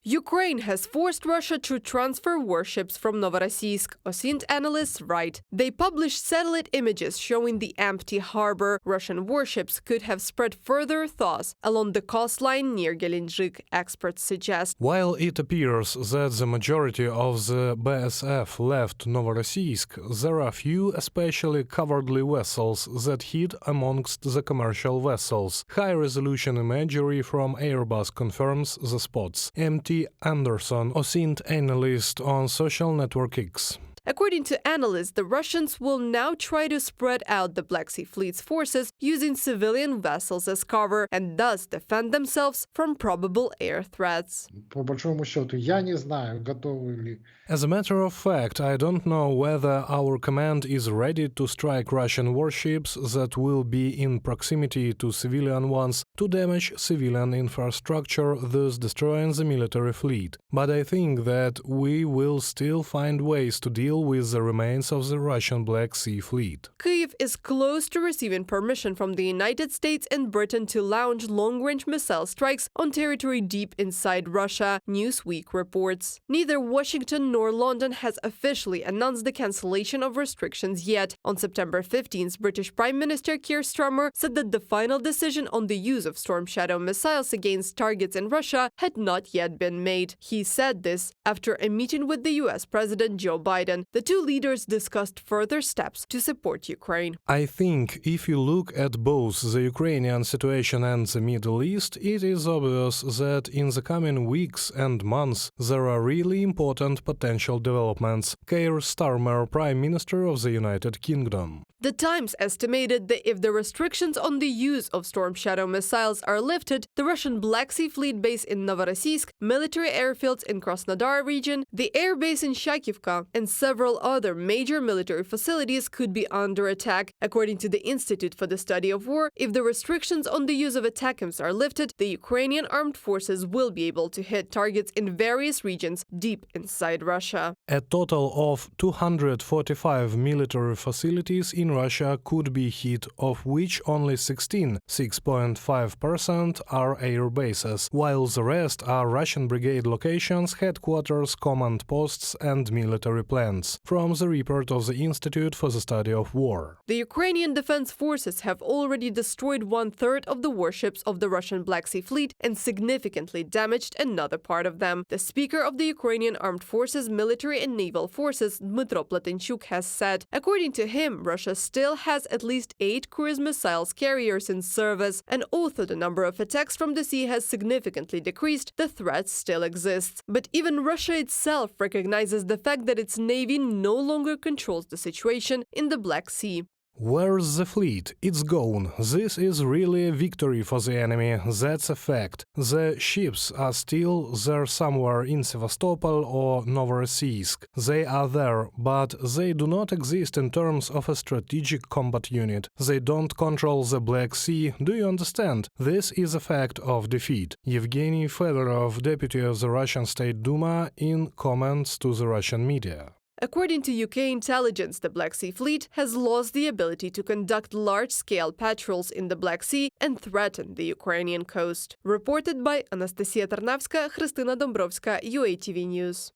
Ukraine has forced Russia to transfer warships from Novorossiysk, OSINT analysts write. They published satellite images showing the empty harbor. Russian warships could have spread further thaws along the coastline near Gelendzhik, experts suggest. While it appears that the majority of the BSF left Novorossiysk, there are few especially cowardly vessels that hid amongst the commercial vessels. High-resolution imagery from Airbus confirms the spots. M.T. Anderson, OSINT analyst on social network X. According to analysts, the Russians will now try to spread out the Black Sea Fleet's forces using civilian vessels as cover and thus defend themselves from probable air threats. По большому счету, я не знаю, готовы ли. As a matter of fact, I don't know whether our command is ready to strike Russian warships that will be in proximity to civilian ones to damage civilian infrastructure, thus destroying the military fleet. But I think that we will still find ways to deal with the remains of the Russian Black Sea Fleet. Kyiv is close to receiving permission from the United States and Britain to launch long-range missile strikes on territory deep inside Russia, Newsweek reports. Neither Washington nor London has officially announced the cancellation of restrictions yet. On September 15th, British Prime Minister Keir Starmer said that the final decision on the use of Storm Shadow missiles against targets in Russia had not yet been made. He said this after a meeting with the US President Joe Biden. The two leaders discussed further steps to support Ukraine. I think if you look at both the Ukrainian situation and the Middle East, it is obvious that in the coming weeks and months there are really important potential developments. Keir Starmer, Prime Minister of the United Kingdom. The Times estimated that if the restrictions on the use of Storm Shadow missiles are lifted, the Russian Black Sea Fleet base in Novorossiysk, military airfields in Krasnodar region, the air base in Shakivka, and several other major military facilities could be under attack. According to the Institute for the Study of War, if the restrictions on the use of ATACMS are lifted, the Ukrainian armed forces will be able to hit targets in various regions deep inside Russia. A total of 245 military facilities in Russia could be hit, of which only 16, 6.5%, are air bases, while the rest are Russian brigade locations, headquarters, command posts and military plants, from the report of the Institute for the Study of War. The Ukrainian Defense Forces have already destroyed one-third of the warships of the Russian Black Sea Fleet and significantly damaged another part of them. The Speaker of the Ukrainian Armed Forces Military and Naval Forces, Dmytro Platenchuk, has said. According to him, Russia still has at least 8 cruise missiles carriers in service, and although the number of attacks from the sea has significantly decreased, the threat still exists. But even Russia itself recognizes the fact that its navy no longer controls the situation in the Black Sea. Where's the fleet? It's gone. This is really a victory for the enemy, that's a fact. The ships are still there somewhere in Sevastopol or Novorossiysk. They are there, but they do not exist in terms of a strategic combat unit. They don't control the Black Sea, do you understand? This is a fact of defeat. Yevgeny Fedorov, deputy of the Russian State Duma, in comments to the Russian media. According to UK intelligence, the Black Sea Fleet has lost the ability to conduct large-scale patrols in the Black Sea and threaten the Ukrainian coast. Reported by Anastasia Tarnavska, Христина Домбровська, UATV News.